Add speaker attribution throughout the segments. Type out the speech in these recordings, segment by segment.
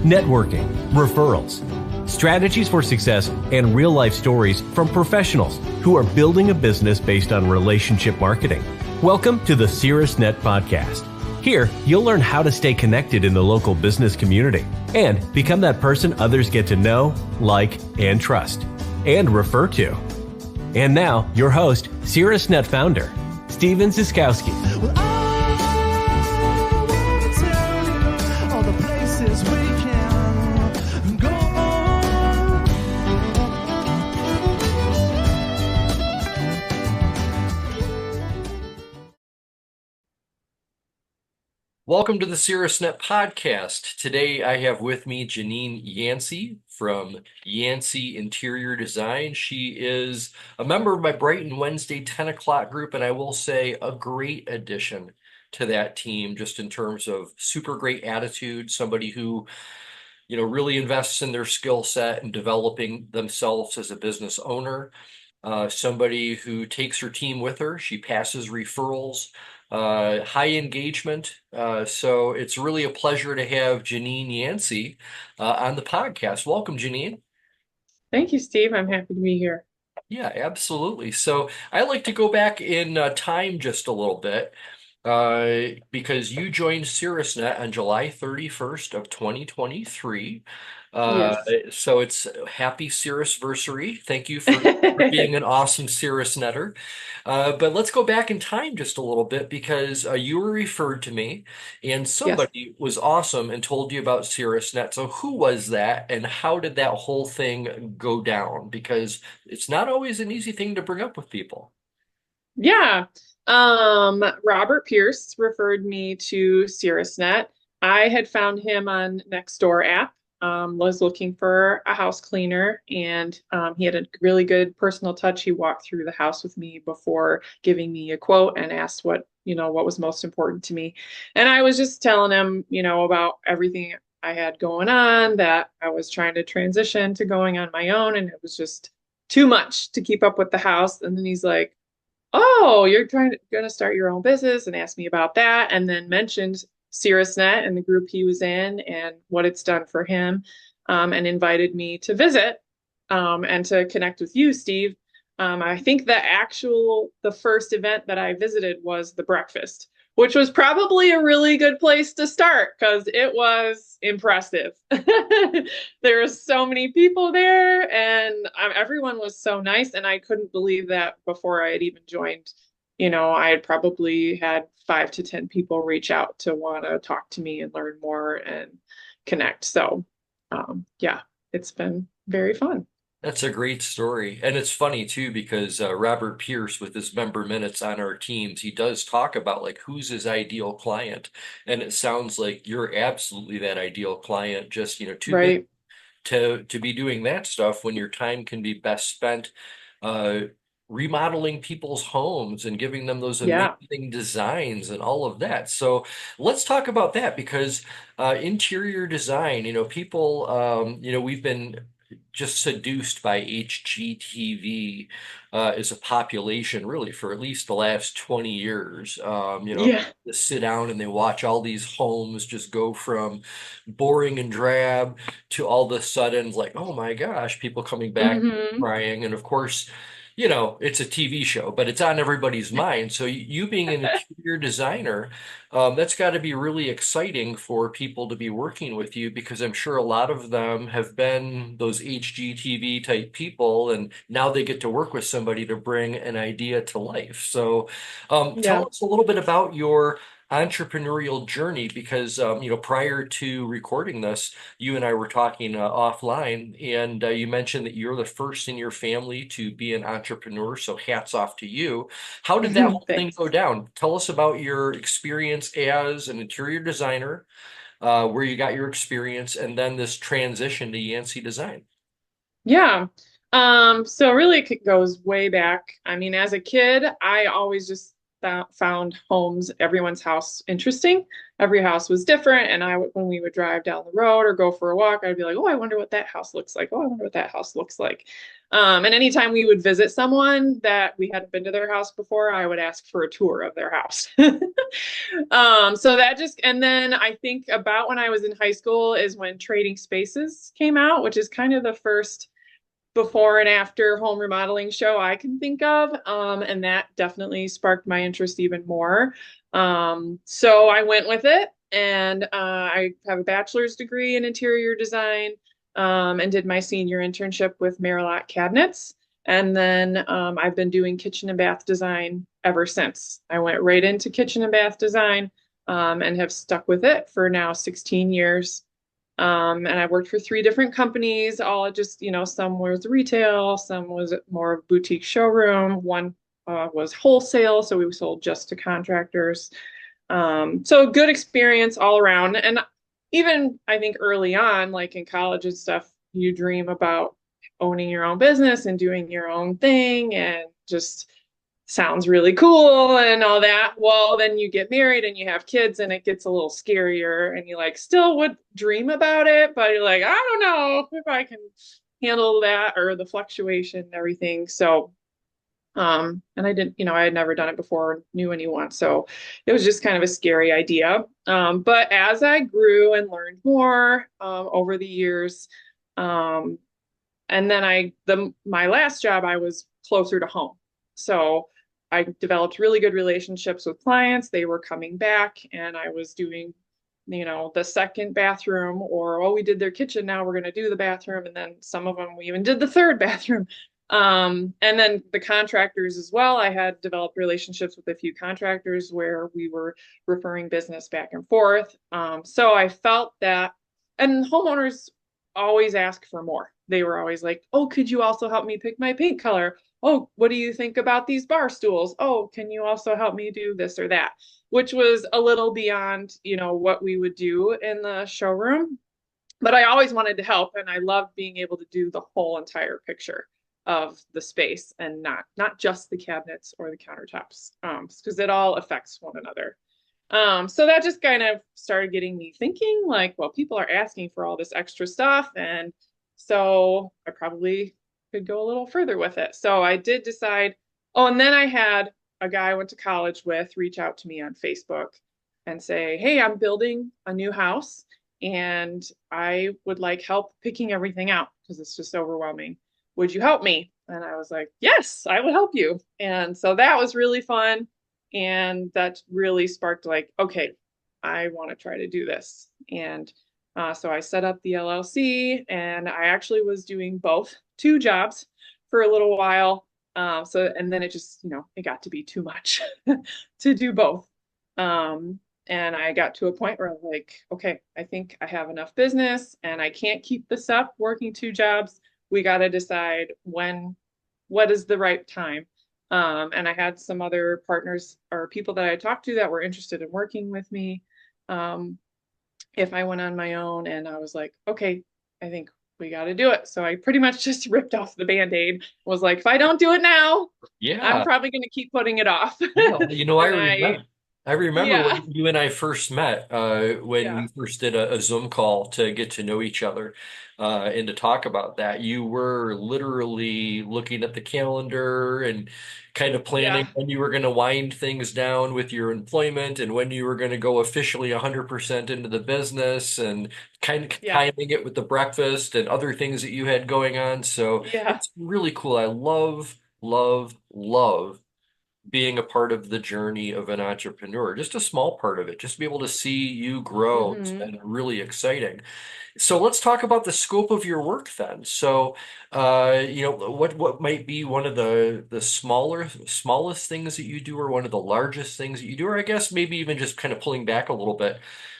Speaker 1: networking, referrals, strategies for success, and real-life stories from professionals who are building a business based on relationship marketing. Welcome to the Caerusnet Podcast. Here, you'll learn how to stay connected in the local business community and become that person others get to know, like, and trust, and refer to. And now, your host, Caerusnet founder, Steve Zyskowski.
Speaker 2: Well, I wanna tell you all the places we can go.
Speaker 3: Welcome to the Caerusnet Podcast. Today I have with me Jeanine Yancy from Yancy Interior Design. She is a member of my Brighton Wednesday 10 o'clock group, and I will say a great addition to that team just in terms of super great attitude, somebody who, really invests in their skill set and developing themselves as a business owner, somebody who takes her team with her. She passes referrals. High engagement. So it's really a pleasure to have Jeanine Yancy on the podcast. Welcome, Jeanine.
Speaker 4: Thank you, Steve. I'm happy to be here.
Speaker 3: Yeah, absolutely. So I like to go back in time just a little bit because you joined Caerusnet on July 31st of 2023.
Speaker 4: Yes.
Speaker 3: So it's happy Caerusversary. Thank you for being an awesome Caerusnetter. But let's go back in time just a little bit because you were referred to me and somebody was awesome and told you about Caerusnet. So who was that and how did that whole thing go down? Because it's not always an easy thing to bring up with people.
Speaker 4: Yeah. Robert Pierce referred me to Caerusnet. I had found him on Nextdoor app. Was looking for a house cleaner, and he had a really good personal touch. He walked through the house with me before giving me a quote and asked what was most important to me. And I was just telling him, about everything I had going on, that I was trying to transition to going on my own, and it was just too much to keep up with the house. And then he's like, "Oh, you're going to start your own business," and asked me about that, and then mentioned Caerusnet and the group he was in and what it's done for him, and invited me to visit and to connect with you, Steve. I think the first event that I visited was the breakfast, which was probably a really good place to start because it was impressive. There were so many people there, and everyone was so nice, and I couldn't believe that before I had even joined. I had probably had 5 to 10 people reach out to want to talk to me and learn more and connect. So, it's been very fun.
Speaker 3: That's a great story. And it's funny too, because Robert Pierce with his member minutes on our teams, he does talk about like who's his ideal client. And it sounds like you're absolutely that ideal client, just, too
Speaker 4: Right.
Speaker 3: big to be doing that stuff when your time can be best spent remodeling people's homes and giving them those amazing designs and all of that. So let's talk about that because interior design, people, we've been just seduced by HGTV as a population really for at least the last 20 years. To sit down and they watch all these homes just go from boring and drab to all of a sudden like, oh my gosh, people coming back crying. And of course, it's a TV show, but it's on everybody's mind. So you being an interior designer, that's got to be really exciting for people to be working with you because I'm sure a lot of them have been those HGTV type people, and now they get to work with somebody to bring an idea to life. So tell us a little bit about your entrepreneurial journey because prior to recording this you and I were talking offline and you mentioned that you're the first in your family to be an entrepreneur, so hats off to you. How did that whole thing go down? Tell us about your experience as an interior designer, where you got your experience, and then this transition to Yancy Design.
Speaker 4: So really it goes way back. I mean, as a kid, I always just found homes, everyone's house interesting. Every house was different. And when we would drive down the road or go for a walk, I'd be like, oh, I wonder what that house looks like. Oh, I wonder what that house looks like. And anytime we would visit someone that we hadn't been to their house before, I would ask for a tour of their house. So and then I think about when I was in high school is when Trading Spaces came out, which is kind of the first before and after home remodeling show I can think of. And that definitely sparked my interest even more. So I went with it, and I have a bachelor's degree in interior design, and did my senior internship with Merillat Cabinets. And then I've been doing kitchen and bath design ever since. I went right into kitchen and bath design, and have stuck with it for now 16 years. And I worked for 3 different companies, all just, some was retail, some was more of boutique showroom. One was wholesale, so we sold just to contractors. So good experience all around. And even I think early on, like in college and stuff, you dream about owning your own business and doing your own thing, and just sounds really cool and all that. Well, then you get married and you have kids, and it gets a little scarier, and you like still would dream about it, but you're like, I don't know if I can handle that or the fluctuation and everything. So, and I didn't, I had never done it before, knew anyone. So it was just kind of a scary idea. But as I grew and learned more, over the years, and then my last job, I was closer to home. So I developed really good relationships with clients. They were coming back, and I was doing, the second bathroom, or, oh, we did their kitchen, now we're going to do the bathroom. And then some of them, we even did the third bathroom. And then the contractors as well. I had developed relationships with a few contractors where we were referring business back and forth. So I felt that, and homeowners always ask for more. They were always like, oh, could you also help me pick my paint color? Oh, what do you think about these bar stools? Oh, can you also help me do this or that? Which was a little beyond, what we would do in the showroom. But I always wanted to help, and I loved being able to do the whole entire picture of the space, and not just the cabinets or the countertops, because it all affects one another. So that just kind of started getting me thinking, like, well, people are asking for all this extra stuff, and so I probably could go a little further with it. So I did decide. Oh, and then I had a guy I went to college with reach out to me on Facebook and say, hey, I'm building a new house, and I would like help picking everything out because it's just overwhelming. Would you help me? And I was like, yes, I would help you. And so that was really fun. And that really sparked like, okay, I want to try to do this. And so I set up the LLC, and I actually was doing 2 jobs for a little while. And then it just, it got to be too much to do both. And I got to a point where I was like, okay, I think I have enough business and I can't keep this up working 2 jobs. We got to decide what is the right time. And I had some other partners or people that I talked to that were interested in working with me if I went on my own. And I was like, okay, I think we got to do it. So I pretty much just ripped off the Band-Aid, was like, if I don't do it now, I'm probably going to keep putting it off.
Speaker 3: I remember
Speaker 4: Yeah.
Speaker 3: when you and I first met, when we first did a Zoom call to get to know each other, and to talk about that. You were literally looking at the calendar and kind of planning when you were going to wind things down with your employment and when you were going to go officially 100% into the business, and kind of timing it with the breakfast and other things that you had going on. So it's really cool. I love, love, love being a part of the journey of an entrepreneur, just a small part of it, just to be able to see you grow. It's been really exciting. So let's talk about the scope of your work then. So, what might be one of the smallest things that you do, or one of the largest things that you do, or I guess maybe even just kind of pulling back a little bit.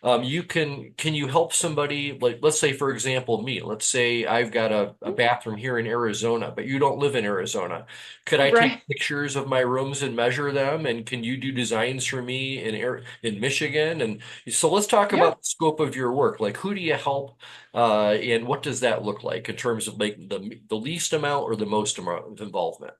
Speaker 3: Can you help somebody, like, let's say, for example, me, let's say I've got a bathroom here in Arizona, but you don't live in Arizona. Could I take pictures of my rooms and measure them? And can you do designs for me in Michigan? And so let's talk about the scope of your work. Like, who do you help? And what does that look like in terms of like the least amount or the most amount of involvement?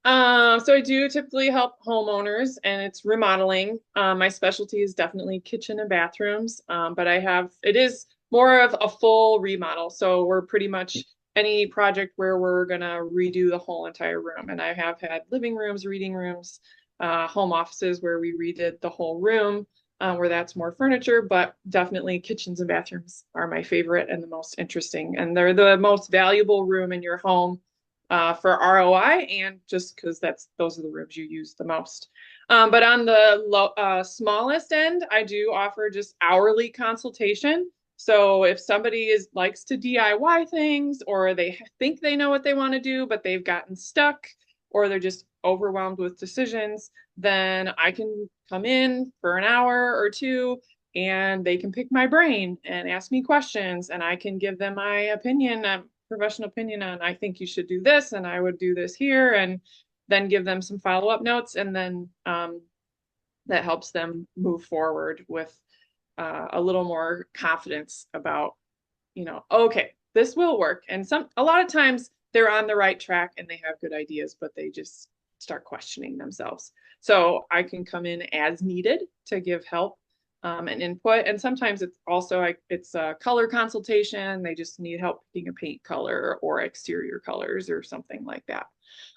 Speaker 4: So I do typically help homeowners and it's remodeling. My specialty is definitely kitchen and bathrooms. But it is more of a full remodel. So we're pretty much any project where we're gonna redo the whole entire room. And I have had living rooms, reading rooms, home offices where we redid the whole room, where that's more furniture, but definitely kitchens and bathrooms are my favorite and the most interesting. And they're the most valuable room in your home for ROI and just because those are the rooms you use the most. But on the smallest end, I do offer just hourly consultation. So if somebody likes to DIY things or they think they know what they want to do, but they've gotten stuck or they're just overwhelmed with decisions, then I can come in for an hour or two and they can pick my brain and ask me questions and I can give them my opinion, professional opinion on, I think you should do this and I would do this here, and then give them some follow-up notes. And then that helps them move forward with a little more confidence about, okay, this will work. And a lot of times they're on the right track and they have good ideas, but they just start questioning themselves. So I can come in as needed to give help and input. And sometimes it's also it's a color consultation. They just need help picking a paint color or exterior colors or something like that.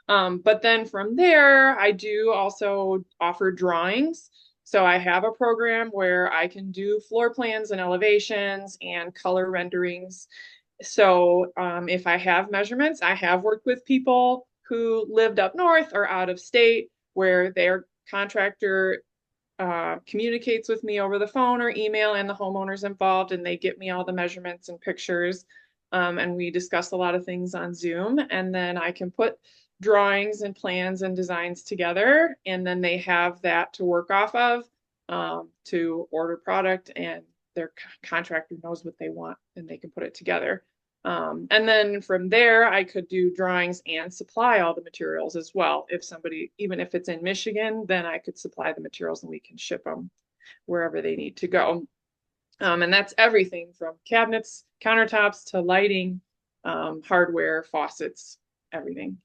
Speaker 4: But then from there, I do also offer drawings. So I have a program where I can do floor plans and elevations and color renderings. So if I have measurements, I have worked with people who lived up north or out of state where their contractor communicates with me over the phone or email and the homeowner's involved and they get me all the measurements and pictures. And we discuss a lot of things on Zoom, and then I can put drawings and plans and designs together, and then they have that to work off of to order product, and their contractor knows what they want and they can put it together. And then from there, I could do drawings and supply all the materials as well. If somebody, even if it's in Michigan, then I could supply the materials and we can ship them wherever they need to go. And that's everything from cabinets, countertops to lighting, hardware, faucets, everything.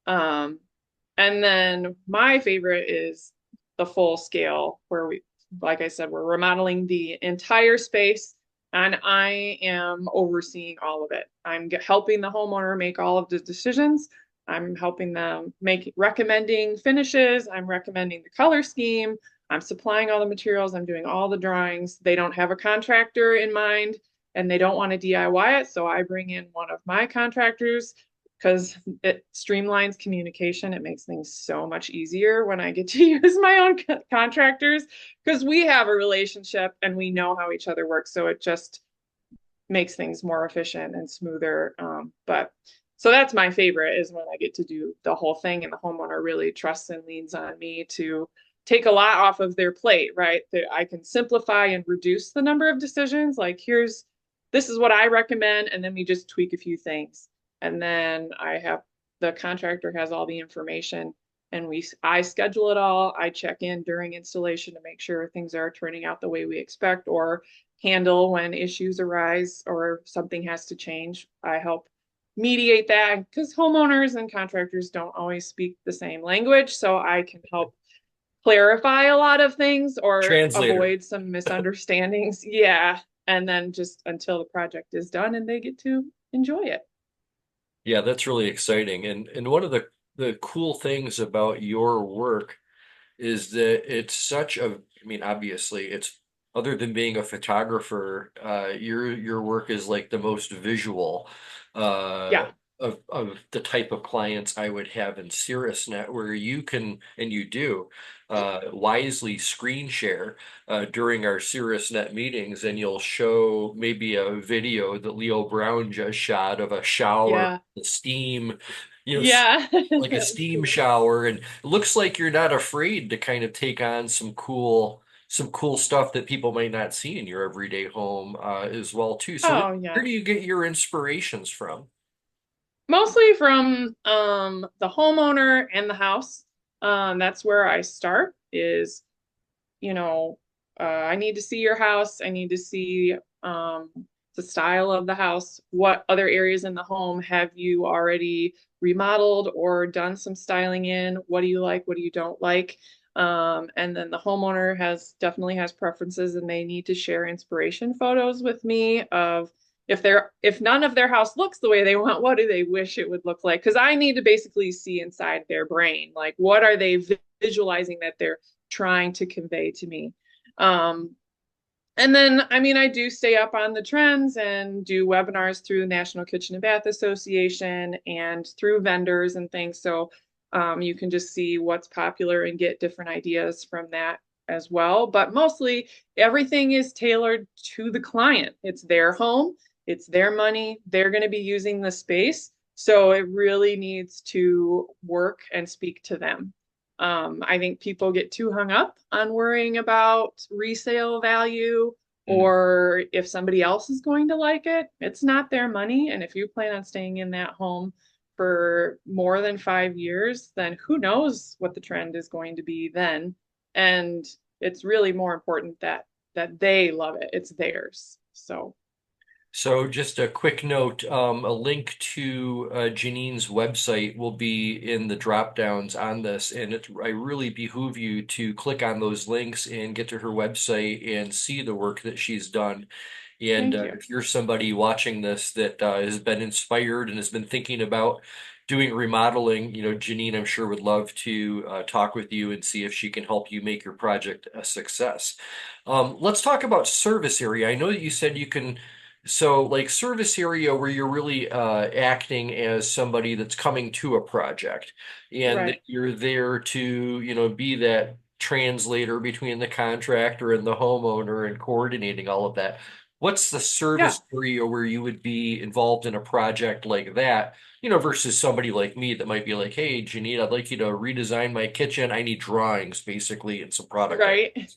Speaker 4: And then my favorite is the full scale where like I said, we're remodeling the entire space and I am overseeing all of it. I'm helping the homeowner make all of the decisions. I'm helping them recommending finishes. I'm recommending the color scheme. I'm supplying all the materials. I'm doing all the drawings. They don't have a contractor in mind and they don't want to DIY it. So I bring in one of my contractors because it streamlines communication. It makes things so much easier when I get to use my own contractors because we have a relationship and we know how each other works. So it just makes things more efficient and smoother. So that's my favorite, is when I get to do the whole thing and the homeowner really trusts and leans on me to take a lot off of their plate, right? That I can simplify and reduce the number of decisions. Like, this is what I recommend. And then we just tweak a few things. And then the contractor has all the information and I schedule it all. I check in during installation to make sure things are turning out the way we expect, or handle when issues arise or something has to change. I help mediate that because homeowners and contractors don't always speak the same language. So I can help clarify a lot of things or avoid some misunderstandings. Yeah. And then just until the project is done and they get to enjoy it.
Speaker 3: Yeah, that's really exciting. And one of the cool things about your work is that it's obviously it's, other than being a photographer, your work is like the most visual
Speaker 4: Yeah.
Speaker 3: of the type of clients I would have in Caerusnet, where you can, and you do, wisely screen share during our Caerusnet meetings, and you'll show maybe a video that Leo Brown just shot of a shower, the steam, like a steam shower, and it looks like you're not afraid to kind of take on some cool stuff that people might not see in your everyday home as well too. So where do you get your inspirations from?
Speaker 4: Mostly from the homeowner and the house. That's where I start is, I need to see your house. I need to see, the style of the house, what other areas in the home have you already remodeled or done some styling in, what do you like, what do you don't like. And then the homeowner definitely has preferences, and they need to share inspiration photos with me of if none of their house looks the way they want, what do they wish it would look like? Because I need to basically see inside their brain, like what are they visualizing that they're trying to convey to me. And then, I mean, I do stay up on the trends and do webinars through the National Kitchen and Bath Association and through vendors and things. So you can just see what's popular and get different ideas from that as well. But mostly everything is tailored to the client. It's their home, it's their money, they're going to be using the space. So it really needs to work and speak to them. I think people get too hung up on worrying about resale value or if somebody else is going to like it. It's not their money. And if you plan on staying in that home for more than 5 years, then who knows what the trend is going to be then. And it's really more important that they love it. It's theirs.
Speaker 3: So just a quick note, a link to Jeanine's website will be in the drop downs on this, and I really behoove you to click on those links and get to her website and see the work that she's done. And if you're somebody watching this that has been inspired and has been thinking about doing remodeling, Jeanine, I'm sure would love to talk with you and see if she can help you make your project a success. Let's talk about service area. I know that you said you can. So like service area where you're really acting as somebody that's coming to a project and that you're there to, be that translator between the contractor and the homeowner and coordinating all of that. What's the service area where you would be involved in a project like that, versus somebody like me that might be like, hey, Jeanine, I'd like you to redesign my kitchen. I need drawings basically and some product.
Speaker 4: Right.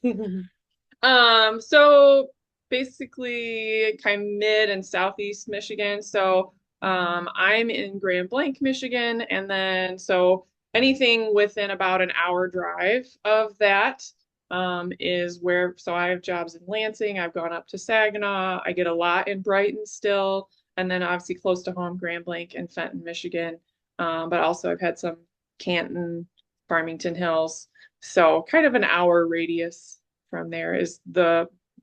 Speaker 4: So basically kind of mid and southeast Michigan. So I'm in Grand Blanc, Michigan. And then so anything within about an hour drive of that is where, so I have jobs in Lansing. I've gone up to Saginaw. I get a lot in Brighton still. And then obviously close to home, Grand Blanc and Fenton, Michigan. But also I've had some Canton, Farmington Hills. So kind of an hour radius from there is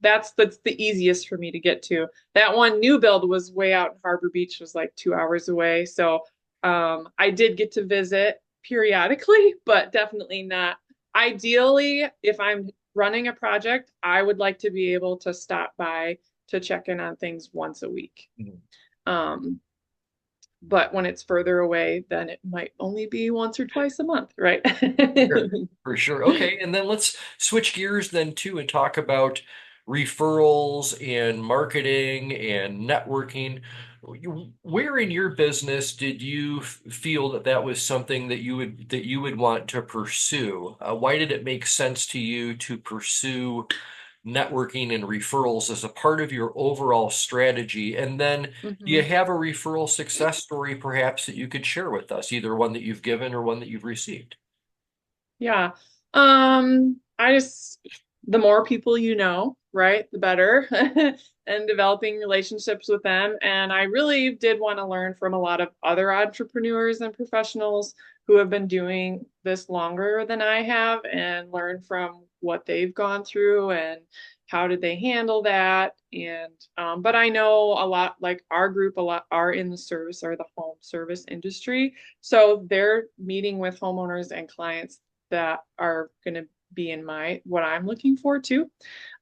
Speaker 4: that's the easiest for me to get to. That one new build was way out in Harbor Beach, was like 2 hours away. So I did get to visit periodically, but definitely not. Ideally, if I'm running a project, I would like to be able to stop by to check in on things once a week. But when it's further away, then it might only be once or twice a month, right?
Speaker 3: For sure. Okay, and then let's switch gears then too and talk about referrals and marketing and networking. Where in your business did you feel that was something that you would want to pursue? Why did it make sense to you to pursue networking and referrals as a part of your overall strategy? And then do you have a referral success story perhaps that you could share with us, either one that you've given or one that you've received?
Speaker 4: Yeah. The more people you know, right, the better, and developing relationships with them. And I really did want to learn from a lot of other entrepreneurs and professionals who have been doing this longer than I have, and learn from what they've gone through and how did they handle that. And but I know a lot, like our group, a lot are in the home service industry. So they're meeting with homeowners and clients that are going to be in what I'm looking for too.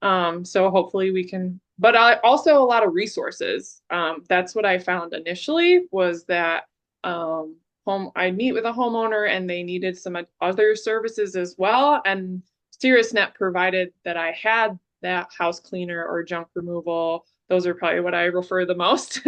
Speaker 4: So hopefully we can, but also a lot of resources. That's what I found initially, was that I'd meet with a homeowner and they needed some other services as well. And Caerusnet provided that I had that house cleaner or junk removal. Those are probably what I refer the most.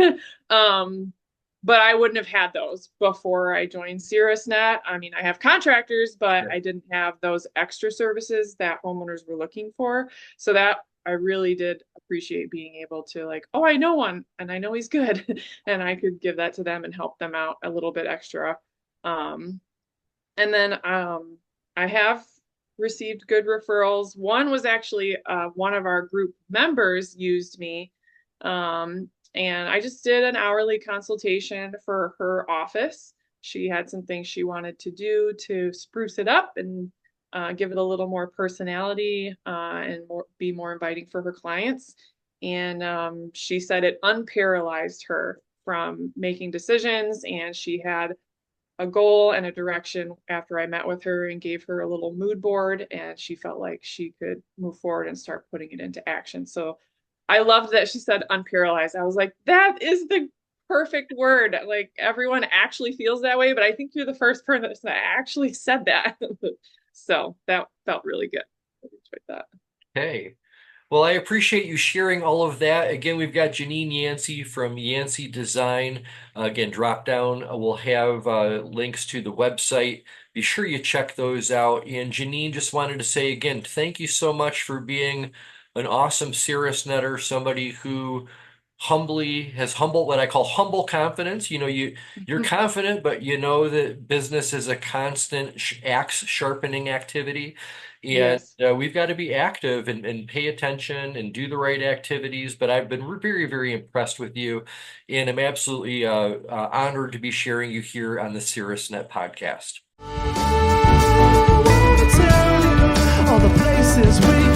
Speaker 4: But I wouldn't have had those before I joined Caerusnet. I mean, I have contractors, but I didn't have those extra services that homeowners were looking for. So that I really did appreciate being able to, like, oh, I know one and I know he's good. And I could give that to them and help them out a little bit extra. And then I have received good referrals. One was actually one of our group members used me. And I just did an hourly consultation for her office. She had some things she wanted to do to spruce it up and give it a little more personality and be more inviting for her clients. And she said it unparalyzed her from making decisions, and she had a goal and a direction after I met with her and gave her a little mood board, and she felt like she could move forward and start putting it into action. So I loved that she said unparalyzed. I was like, that is the perfect word. Like, everyone actually feels that way, but I think you're the first person that actually said that. So that felt really good. I enjoyed that.
Speaker 3: Hey. Well, I appreciate you sharing all of that. Again, we've got Jeanine Yancy from Yancy Design. Again, drop down. We'll have links to the website. Be sure you check those out. And Jeanine, just wanted to say again, thank you so much for being an awesome Caerusnetter, somebody who has what I call humble confidence. You're confident, but you know that business is a constant axe sharpening activity. And
Speaker 4: Yes.
Speaker 3: we've got to be active and pay attention and do the right activities. But I've been very, very impressed with you, and I'm absolutely honored to be sharing you here on the Caerusnet podcast.
Speaker 2: I wanna tell you all the places we